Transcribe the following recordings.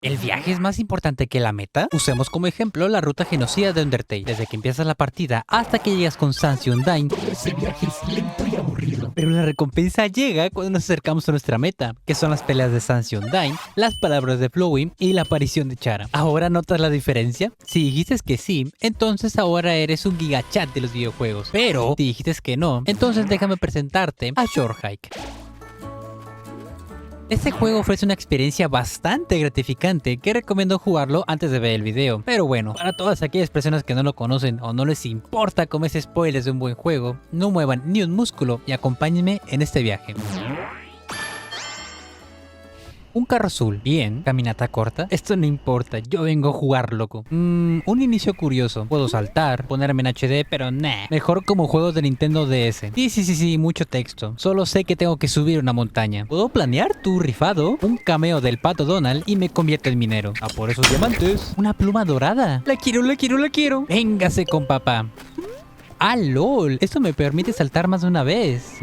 ¿El viaje es más importante que la meta? Usemos como ejemplo la ruta genocida de Undertale. Desde que empiezas la partida hasta que llegas con Sans y Undyne, ese viaje es lento y aburrido. Pero la recompensa llega cuando nos acercamos a nuestra meta, que son las peleas de Sans y Undyne, las palabras de Flowey y la aparición de Chara. ¿Ahora notas la diferencia? Si dijiste que sí, entonces ahora eres un gigachat de los videojuegos. Pero si dijiste que no, entonces déjame presentarte a Short Hike. Este juego ofrece una experiencia bastante gratificante que recomiendo jugarlo antes de ver el video. Pero bueno, para todas aquellas personas que no lo conocen o no les importa comerse spoilers de un buen juego, no muevan ni un músculo y acompáñenme en este viaje. Un carro azul, bien. Caminata corta, esto no importa, yo vengo a jugar, loco. Un inicio curioso, puedo saltar, ponerme en HD, pero nah. Mejor como juegos de Nintendo DS. Sí, mucho texto. Solo sé que tengo que subir una montaña. Puedo planear tu rifado, un cameo del Pato Donald y me convierto en minero. A por esos diamantes. Una pluma dorada. La quiero. Véngase con papá. Ah, lol, esto me permite saltar más de una vez.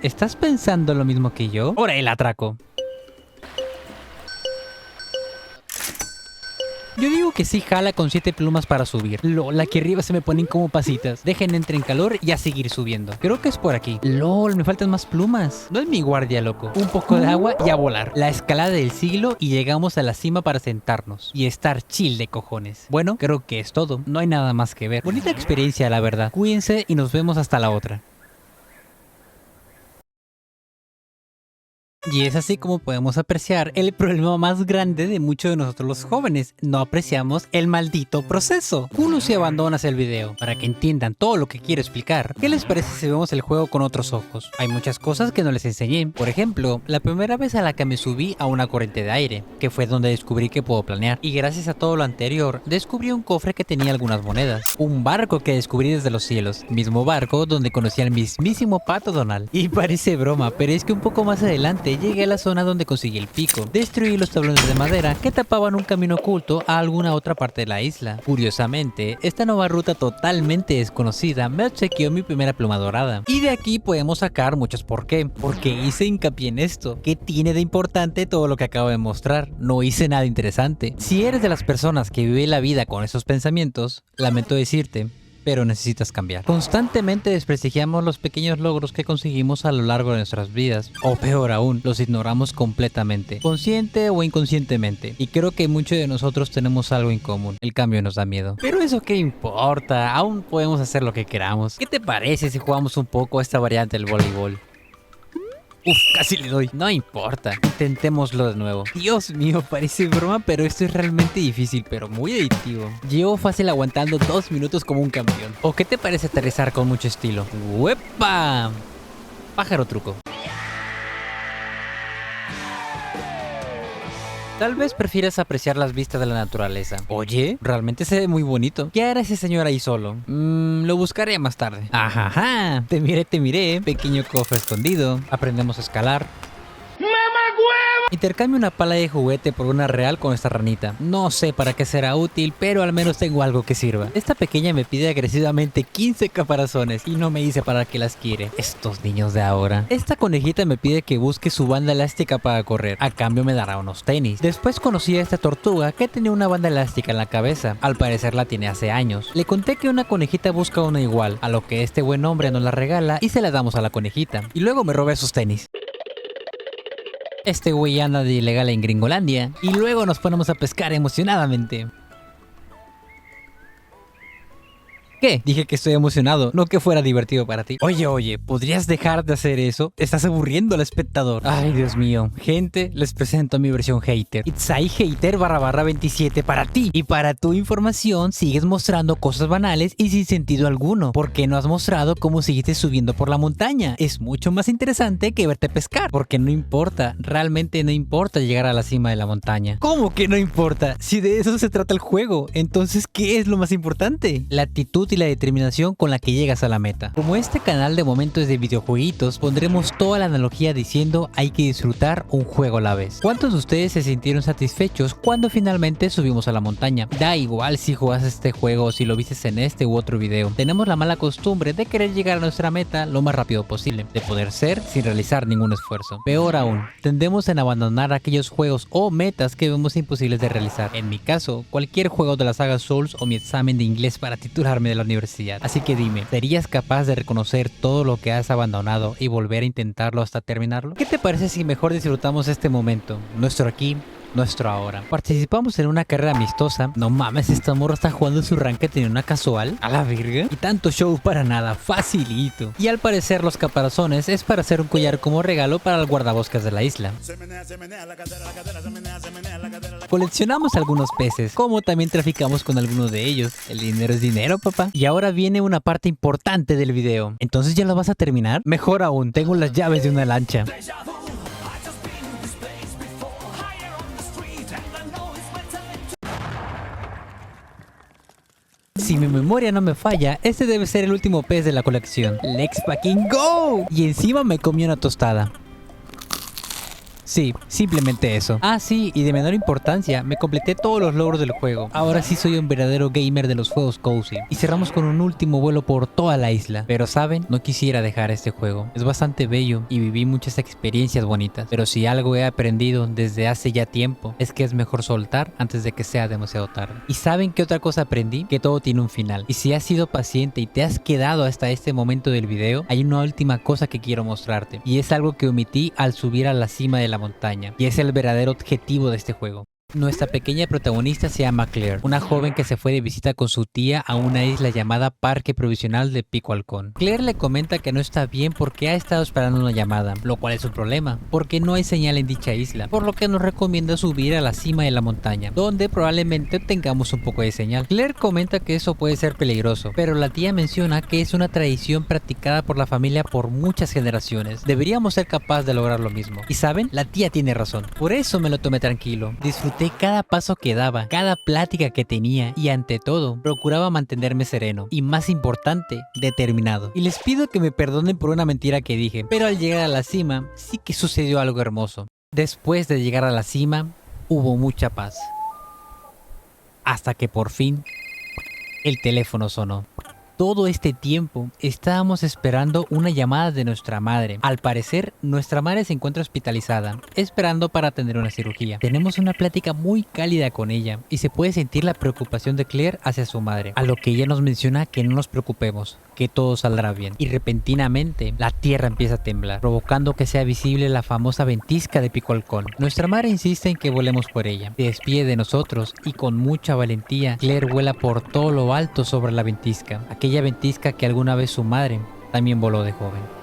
¿Estás pensando lo mismo que yo? Ahora el atraco. Yo digo que sí jala con 7 plumas para subir. LOL, aquí arriba se me ponen como pasitas. Dejen entrar en calor y a seguir subiendo. Creo que es por aquí. LOL, me faltan más plumas. No es mi guardia, loco. Un poco de agua y a volar. La escalada del siglo y llegamos a la cima para sentarnos. Y estar chill de cojones. Bueno, creo que es todo. No hay nada más que ver. Bonita experiencia, la verdad. Cuídense y nos vemos hasta la otra. Y es así como podemos apreciar el problema más grande de muchos de nosotros los jóvenes. No apreciamos el maldito proceso. Uno si abandonas el video. Para que entiendan todo lo que quiero explicar, ¿qué les parece si vemos el juego con otros ojos? Hay muchas cosas que no les enseñé. Por ejemplo, la primera vez a la que me subí a una corriente de aire, que fue donde descubrí que puedo planear. Y gracias a todo lo anterior, descubrí un cofre que tenía algunas monedas. Un barco que descubrí desde los cielos. Mismo barco donde conocí al mismísimo Pato Donald. Y parece broma, pero es que un poco más adelante llegué a la zona donde conseguí el pico. Destruí los tablones de madera que tapaban un camino oculto a alguna otra parte de la isla. Curiosamente, esta nueva ruta totalmente desconocida me obsequió mi primera pluma dorada. Y de aquí podemos sacar muchos por qué. Porque hice hincapié en esto. ¿Qué tiene de importante todo lo que acabo de mostrar? No hice nada interesante. Si eres de las personas que vive la vida con esos pensamientos, lamento decirte, pero necesitas cambiar. Constantemente desprestigiamos los pequeños logros que conseguimos a lo largo de nuestras vidas, o peor aún, los ignoramos completamente, consciente o inconscientemente. Y creo que muchos de nosotros tenemos algo en común: el cambio nos da miedo. Pero eso qué importa, aún podemos hacer lo que queramos. ¿Qué te parece si jugamos un poco a esta variante del voleibol? Uf, casi le doy. No importa, intentémoslo de nuevo. Dios mío, parece broma, pero esto es realmente difícil, pero muy adictivo. Llevo fácil aguantando 2 minutos como un campeón. ¿O qué te parece aterrizar con mucho estilo? ¡Uepa! Pájaro truco. Tal vez prefieras apreciar las vistas de la naturaleza. Oye, realmente se ve muy bonito. ¿Qué hará ese señor ahí solo? Lo buscaré más tarde. Ajaja, te miré. Pequeño cofre escondido. Aprendemos a escalar. Intercambio una pala de juguete por una real con esta ranita. No sé para qué será útil, pero al menos tengo algo que sirva. Esta pequeña me pide agresivamente 15 caparazones y no me dice para qué las quiere. Estos niños de ahora. Esta conejita me pide que busque su banda elástica para correr. A cambio me dará unos tenis. Después conocí a esta tortuga que tenía una banda elástica en la cabeza. Al parecer la tiene hace años. Le conté que una conejita busca una igual, a lo que este buen hombre nos la regala y se la damos a la conejita. Y luego me robé sus tenis. Este güey anda de ilegal en Gringolandia. Y luego nos ponemos a pescar emocionadamente. ¿Qué? Dije que estoy emocionado, no que fuera divertido para ti. Oye, ¿podrías dejar de hacer eso? Estás aburriendo al espectador. Ay, Dios mío. Gente, les presento mi versión hater. Itzai hater /27 para ti. Y para tu información, sigues mostrando cosas banales y sin sentido alguno. ¿Por qué no has mostrado cómo seguiste subiendo por la montaña? Es mucho más interesante que verte pescar. Porque no importa, realmente no importa llegar a la cima de la montaña. ¿Cómo que no importa? Si de eso se trata el juego, entonces, ¿qué es lo más importante? La actitud y la determinación con la que llegas a la meta. Como este canal de momentos de videojueguitos, pondremos toda la analogía diciendo hay que disfrutar un juego a la vez. ¿Cuántos de ustedes se sintieron satisfechos cuando finalmente subimos a la montaña? Da igual si jugaste este juego o si lo viste en este u otro video. Tenemos la mala costumbre de querer llegar a nuestra meta lo más rápido posible, de poder ser sin realizar ningún esfuerzo. Peor aún, tendemos en abandonar aquellos juegos o metas que vemos imposibles de realizar. En mi caso, cualquier juego de la saga Souls o mi examen de inglés para titularme de la universidad. Así que dime, ¿serías capaz de reconocer todo lo que has abandonado y volver a intentarlo hasta terminarlo? ¿Qué te parece si mejor disfrutamos este momento, nuestro aquí, nuestro ahora? Participamos en una carrera amistosa. No mames, esta morra está jugando su ranked en una casual. A la verga. Y tanto show para nada, facilito. Y al parecer los caparazones es para hacer un collar como regalo para el guardabosques de la isla. Coleccionamos algunos peces, como también traficamos con algunos de ellos. El dinero es dinero, papá. Y ahora viene una parte importante del video. ¿Entonces ya lo vas a terminar? Mejor aún, tengo las llaves de una lancha. Si mi memoria no me falla, este debe ser el último pez de la colección. ¡Let's fucking go! Y encima me comí una tostada. Sí, simplemente eso. Ah, sí, y de menor importancia, me completé todos los logros del juego. Ahora sí soy un verdadero gamer de los juegos cozy. Y cerramos con un último vuelo por toda la isla. Pero saben, no quisiera dejar este juego. Es bastante bello y viví muchas experiencias bonitas. Pero si algo he aprendido desde hace ya tiempo, es que es mejor soltar antes de que sea demasiado tarde. ¿Y saben qué otra cosa aprendí? Que todo tiene un final. Y si has sido paciente y te has quedado hasta este momento del video, hay una última cosa que quiero mostrarte. Y es algo que omití al subir a la cima de la montaña, y es el verdadero objetivo de este juego. Nuestra pequeña protagonista se llama Claire, una joven que se fue de visita con su tía a una isla llamada Parque Provisional de Pico Halcón. Claire le comenta que no está bien porque ha estado esperando una llamada, lo cual es un problema, porque no hay señal en dicha isla, por lo que nos recomienda subir a la cima de la montaña, donde probablemente tengamos un poco de señal. Claire comenta que eso puede ser peligroso, pero la tía menciona que es una tradición practicada por la familia por muchas generaciones. Deberíamos ser capaces de lograr lo mismo. Y saben, la tía tiene razón. Por eso me lo tomé tranquilo. Disfruté cada paso que daba, cada plática que tenía y ante todo, procuraba mantenerme sereno y más importante, determinado. Y les pido que me perdonen por una mentira que dije, pero al llegar a la cima, sí que sucedió algo hermoso. Después de llegar a la cima, hubo mucha paz. Hasta que por fin, el teléfono sonó. Todo este tiempo estábamos esperando una llamada de nuestra madre. Al parecer, nuestra madre se encuentra hospitalizada, esperando para tener una cirugía. Tenemos una plática muy cálida con ella y se puede sentir la preocupación de Claire hacia su madre, a lo que ella nos menciona que no nos preocupemos, que todo saldrá bien. Y repentinamente, la tierra empieza a temblar, provocando que sea visible la famosa ventisca de Pico Halcón. Nuestra madre insiste en que volemos por ella, se despide de nosotros y con mucha valentía, Claire vuela por todo lo alto sobre la ventisca. Aquella ventisca que alguna vez su madre también voló de joven.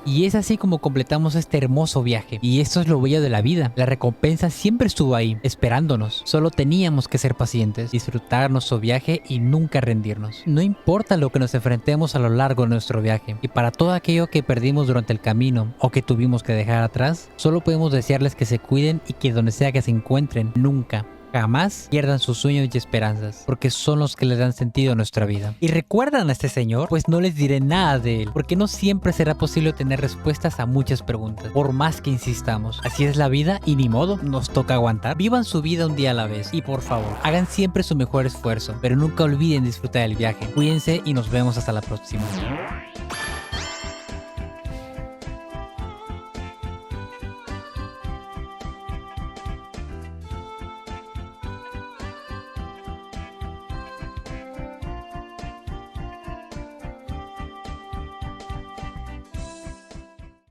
Y es así como completamos este hermoso viaje. Y esto es lo bello de la vida. La recompensa siempre estuvo ahí, esperándonos. Solo teníamos que ser pacientes, disfrutar nuestro viaje y nunca rendirnos. No importa lo que nos enfrentemos a lo largo de nuestro viaje. Y para todo aquello que perdimos durante el camino o que tuvimos que dejar atrás, solo podemos desearles que se cuiden y que donde sea que se encuentren, nunca, jamás pierdan sus sueños y esperanzas, porque son los que le dan sentido a nuestra vida. ¿Y recuerdan a este señor? Pues no les diré nada de él, porque no siempre será posible tener respuestas a muchas preguntas, por más que insistamos. Así es la vida y ni modo, nos toca aguantar. Vivan su vida un día a la vez y por favor, hagan siempre su mejor esfuerzo, pero nunca olviden disfrutar del viaje. Cuídense y nos vemos hasta la próxima.